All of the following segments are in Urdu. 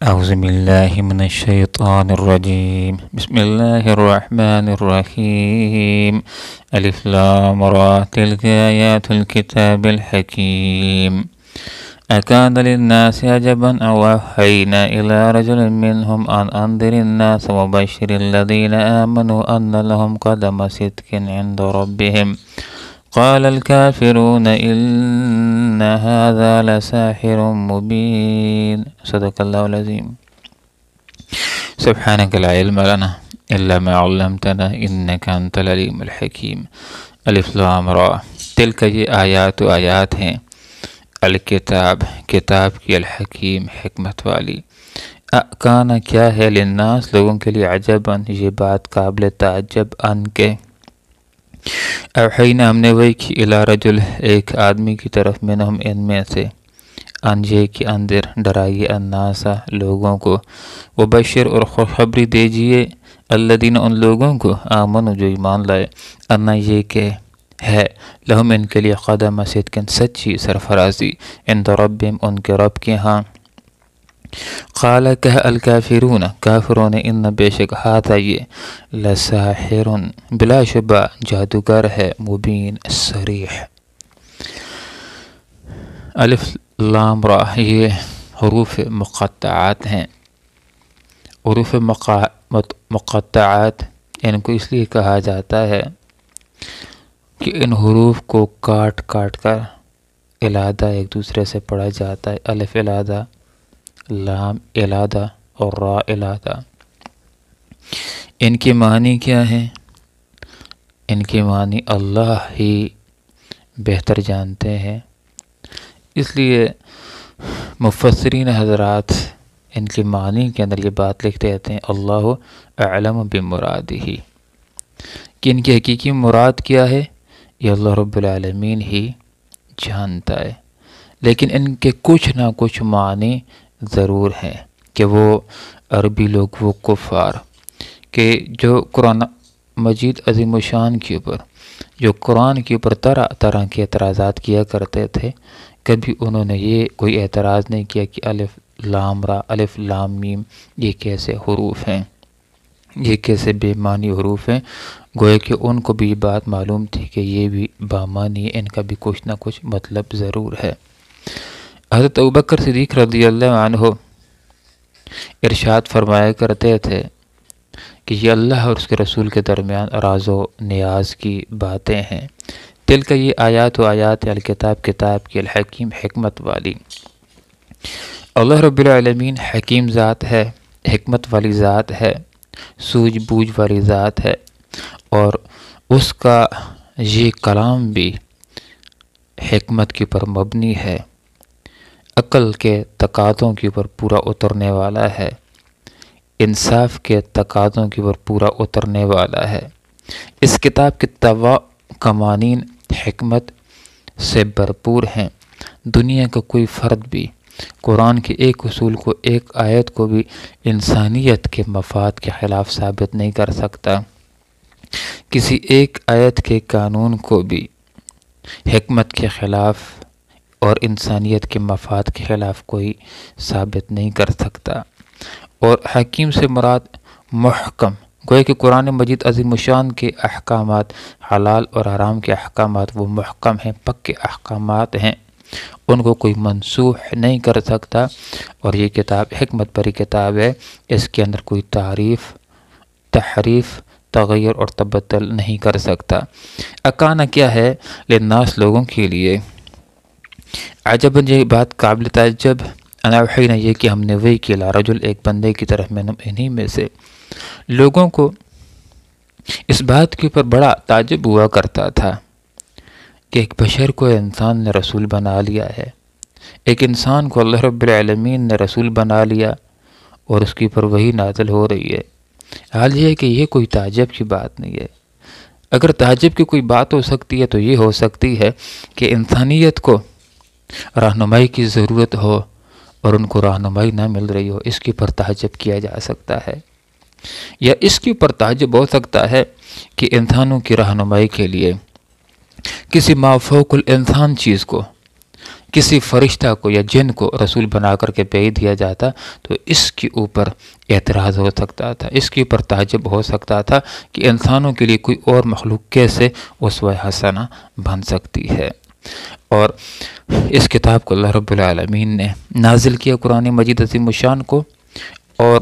أعوذ بالله من الشيطان الرجيم. بسم الله الرحمن الرحيم. ألف لام را تلك آيات الكتاب الحكيم. أكان للناس عجبا أو أوحينا إلى رجل منهم أن أنذر الناس وبشر الذين آمنوا أن لهم قدم صدق عند ربهم قال الكافرون إن هذا لساحر مبين. صدق الله العظيم. سبحانك لا علم لنا إلا ما علمتنا إنك أنت العليم الحكيم. الف لام را تلک یہ آیات ہیں الکتاب کتاب کی الحکیم حکمت والی. کانا کیا ہے للناس لوگوں کے لیے عجباً یہ بات قابل تعجب ان کے اوحینا ہم نے وحی کی الی رجل ایک آدمی کی طرف منہم ان میں سے ان یہ کہ اندر ڈرائیے الناسا لوگوں کو وبشر اور خوشخبری دیجیے الذین ان لوگوں کو آمنوا جو ایمان لائے انا یہ کہ ہے لہم ان کے لیے قدم صدق سچی سرفرازی عند ربہم ان کے رب کے ہاں. قال کہ الکافرون کافروں نے ان بے شک ہاتھا یہ لساحر بلا شبہ جادوگر ہے مبین صریح. الف لام را یہ حروف مقطعات ہیں. حروف مقطعات ان کو اس لیے کہا جاتا ہے کہ ان حروف کو کاٹ کاٹ کر علادہ ایک دوسرے سے پڑھا جاتا ہے. الف علادہ لام علادہ اور را علادہ. ان کے معنی کیا ہیں؟ ان کے معنی اللہ ہی بہتر جانتے ہیں. اس لیے مفسرین حضرات ان کے معنی کے اندر یہ بات لکھتے رہتے ہیں اللہ اعلم بمرادہ کہ ان کی حقیقی مراد کیا ہے یہ اللہ رب العالمین ہی جانتا ہے. لیکن ان کے کچھ نہ کچھ معنی ضرور ہیں کہ وہ عربی لوگ وہ کفار کہ جو قرآن مجید عظیم الشان کے اوپر جو قرآن کے اوپر طرح طرح کے اعتراضات کیا کرتے تھے کبھی انہوں نے یہ کوئی اعتراض نہیں کیا کہ الف لام را الف لام میم یہ کیسے حروف ہیں یہ کیسے بے معنی حروف ہیں. گویا کہ ان کو بھی بات معلوم تھی کہ یہ بھی بامانی ان کا بھی کچھ نہ کچھ مطلب ضرور ہے. حضرت ابوبکر صدیق رضی اللہ عنہ ارشاد فرمایا کرتے تھے کہ یہ اللہ اور اس کے رسول کے درمیان راز و نیاز کی باتیں ہیں. تلک یہ آیات و آیات الکتاب کتاب کی الحکیم حکمت والی. اللہ رب العالمین حکیم ذات ہے حکمت والی ذات ہے سوجھ بوجھ والی ذات ہے اور اس کا یہ کلام بھی حکمت کے اوپر مبنی ہے عقل کے تقاضوں کے اوپر پورا اترنے والا ہے انصاف کے تقاضوں کے اوپر پورا اترنے والا ہے. اس کتاب کے قوانین حکمت سے بھرپور ہیں. دنیا کا کوئی فرد بھی قرآن کے ایک اصول کو ایک آیت کو بھی انسانیت کے مفاد کے خلاف ثابت نہیں کر سکتا. کسی ایک آیت کے قانون کو بھی حکمت کے خلاف اور انسانیت کے مفاد کے خلاف کوئی ثابت نہیں کر سکتا. اور حکیم سے مراد محکم گویا کہ قرآن مجید عظیم الشان کے احکامات حلال اور حرام کے احکامات وہ محکم ہیں پکے احکامات ہیں ان کو کوئی منسوخ نہیں کر سکتا. اور یہ کتاب حکمت بری کتاب ہے اس کے اندر کوئی تعریف تحریف تغیر اور تبدل نہیں کر سکتا. اکانا کیا ہے للناس لوگوں کے لیے عجباً یہ بات قابل تعجب انا اوحینا یہ کہ ہم نے وحی کی الی رجل ایک بندے کی طرف انہی میں سے. لوگوں کو اس بات کے اوپر بڑا تعجب ہوا کرتا تھا کہ ایک بشر کو انسان نے رسول بنا لیا ہے ایک انسان کو اللہ رب العالمین نے رسول بنا لیا اور اس کے اوپر وحی نازل ہو رہی ہے. حال یہ ہے کہ یہ کوئی تعجب کی بات نہیں ہے. اگر تعجب کی کوئی بات ہو سکتی ہے تو یہ ہو سکتی ہے کہ انسانیت کو رہنمائی کی ضرورت ہو اور ان کو رہنمائی نہ مل رہی ہو اس کے اوپر تعجب کیا جا سکتا ہے. یا اس کے اوپر تعجب ہو سکتا ہے کہ انسانوں کی رہنمائی کے لیے کسی مافوق الانسان چیز کو کسی فرشتہ کو یا جن کو رسول بنا کر کے بھیج دیا جاتا تو اس کے اوپر اعتراض ہو سکتا تھا، اس کے اوپر تعجب ہو سکتا تھا کہ انسانوں کے لیے کوئی اور مخلوق کیسے اسوہ حسنہ بن سکتی ہے۔ اور اس کتاب کو اللہ رب العالمین نے نازل کیا، قرآن مجید عظیم الشان کو، اور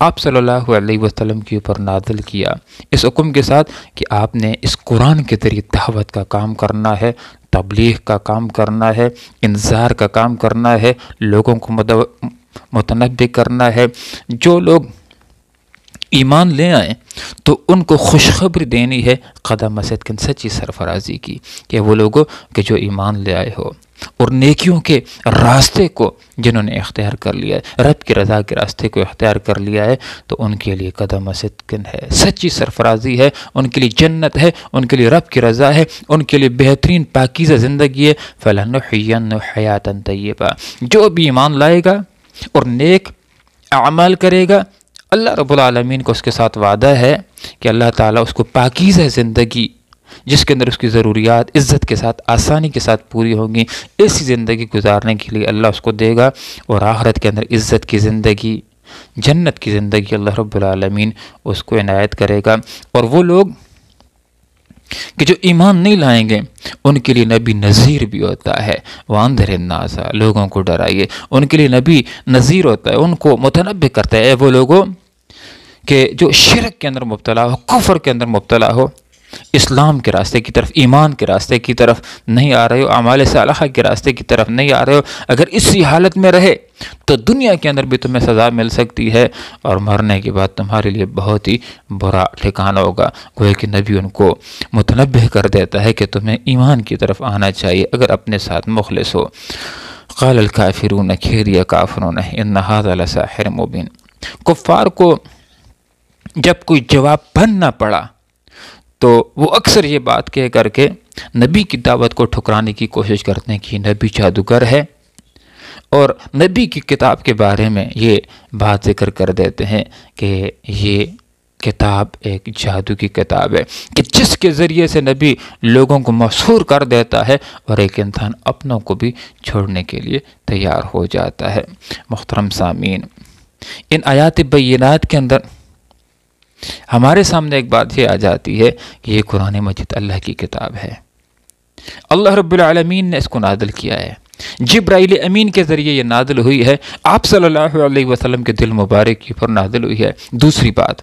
آپ صلی اللہ علیہ وسلم کے اوپر نازل کیا اس حکم کے ساتھ کہ آپ نے اس قرآن کے ذریعے دعوت کا کام کرنا ہے، تبلیغ کا کام کرنا ہے، انذار کا کام کرنا ہے، لوگوں کو متنبہ کرنا ہے۔ جو لوگ ایمان لے آئیں تو ان کو خوشخبری دینی ہے قدم صدق سچی سرفرازی کی، کہ وہ لوگوں کہ جو ایمان لے آئے ہو اور نیکیوں کے راستے کو جنہوں نے اختیار کر لیا ہے، رب کی رضا کے راستے کو اختیار کر لیا ہے، تو ان کے لیے قدم صدق ہے، سچی سرفرازی ہے، ان کے لیے جنت ہے، ان کے لیے رب کی رضا ہے، ان کے لیے بہترین پاکیزہ زندگی ہے۔ فَلَنُحْيِيَنَّهُ حَيَاةً طَيِّبَةً، جو بھی ایمان لائے گا اور نیک اعمال کرے گا، اللہ رب العالمین کو اس کے ساتھ وعدہ ہے کہ اللہ تعالیٰ اس کو پاکیزہ زندگی، جس کے اندر اس کی ضروریات عزت کے ساتھ آسانی کے ساتھ پوری ہوں گی، ایسی زندگی گزارنے کے لیے اللہ اس کو دے گا، اور آخرت کے اندر عزت کی زندگی، جنت کی زندگی اللہ رب العالمین اس کو عنایت کرے گا۔ اور وہ لوگ کہ جو ایمان نہیں لائیں گے ان کے لیے نبی نذیر بھی ہوتا ہے، وَأَنذِرِ النَّاسَ، لوگوں کو ڈرائیے، ان کے لیے نبی نذیر ہوتا ہے، ان کو متنبہ کرتا ہے، وہ لوگوں کہ جو شرک کے اندر مبتلا ہو، کفر کے اندر مبتلا ہو، اسلام کے راستے کی طرف، ایمان کے راستے کی طرف نہیں آ رہے ہو، اعمال صالحہ کے راستے کی طرف نہیں آ رہے ہو، اگر اسی حالت میں رہے تو دنیا کے اندر بھی تمہیں سزا مل سکتی ہے، اور مرنے کے بعد تمہارے لیے بہت ہی برا ٹھکانہ ہوگا۔ گویا کہ نبی ان کو متنبہ کر دیتا ہے کہ تمہیں ایمان کی طرف آنا چاہیے اگر اپنے ساتھ مخلص ہو۔ قال الکافرون، کہہ دیا کافروں نے، ان ھذا لساحر مبین، کفار کو جب کوئی جواب بننا پڑا تو وہ اکثر یہ بات کہہ کر کے نبی کی دعوت کو ٹھکرانے کی کوشش کرتے ہیں کہ نبی جادوگر ہے، اور نبی کی کتاب کے بارے میں یہ بات ذکر کر دیتے ہیں کہ یہ کتاب ایک جادو کی کتاب ہے، کہ جس کے ذریعے سے نبی لوگوں کو مسحور کر دیتا ہے اور ایک انسان اپنوں کو بھی چھوڑنے کے لیے تیار ہو جاتا ہے۔ محترم سامعین، ان آیات بینات کے اندر ہمارے سامنے ایک بات یہ آ جاتی ہے کہ یہ قرآن مجید اللہ کی کتاب ہے، اللہ رب العالمین نے اس کو نازل کیا ہے، جبرائیل امین کے ذریعے یہ نازل ہوئی ہے، آپ صلی اللہ علیہ وسلم کے دل مبارک کی پر نازل ہوئی ہے۔ دوسری بات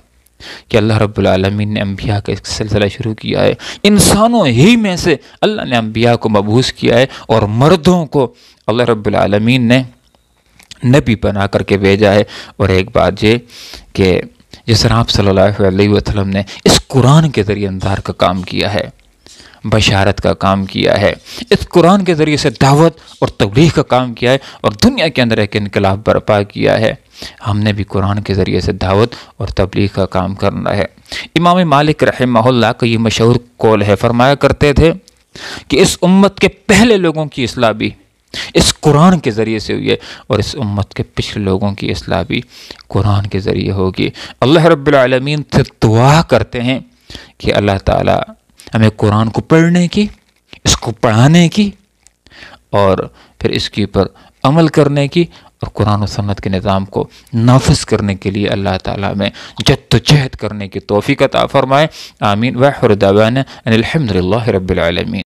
کہ اللہ رب العالمین نے انبیاء کا ایک سلسلہ شروع کیا ہے، انسانوں ہی میں سے اللہ نے انبیاء کو مبعوث کیا ہے، اور مردوں کو اللہ رب العالمین نے نبی بنا کر کے بھیجا ہے۔ اور ایک بات یہ کہ جس طرح آپ صلی اللہ علیہ وسلم نے اس قرآن کے ذریعے انذار کا کام کیا ہے، بشارت کا کام کیا ہے، اس قرآن کے ذریعے سے دعوت اور تبلیغ کا کام کیا ہے، اور دنیا کے اندر ایک انقلاب برپا کیا ہے، ہم نے بھی قرآن کے ذریعے سے دعوت اور تبلیغ کا کام کرنا ہے۔ امام مالک رحمہ اللہ کا یہ مشہور قول ہے، فرمایا کرتے تھے کہ اس امت کے پہلے لوگوں کی اصلاح بھی اس قرآن کے ذریعے سے ہوئی ہے، اور اس امت کے پچھلے لوگوں کی اصلاح بھی قرآن کے ذریعے ہوگی۔ اللہ رب العالمین سے دعا کرتے ہیں کہ اللہ تعالی ہمیں قرآن کو پڑھنے کی، اس کو پڑھانے کی، اور پھر اس کے اوپر عمل کرنے کی، اور قرآن و سنت کے نظام کو نافذ کرنے کے لیے اللہ تعالیٰ میں جد و جہد کرنے کی توفیق عطا فرمائے۔ آمین۔ وآخر دعوانا ان الحمد للہ رب العالمین۔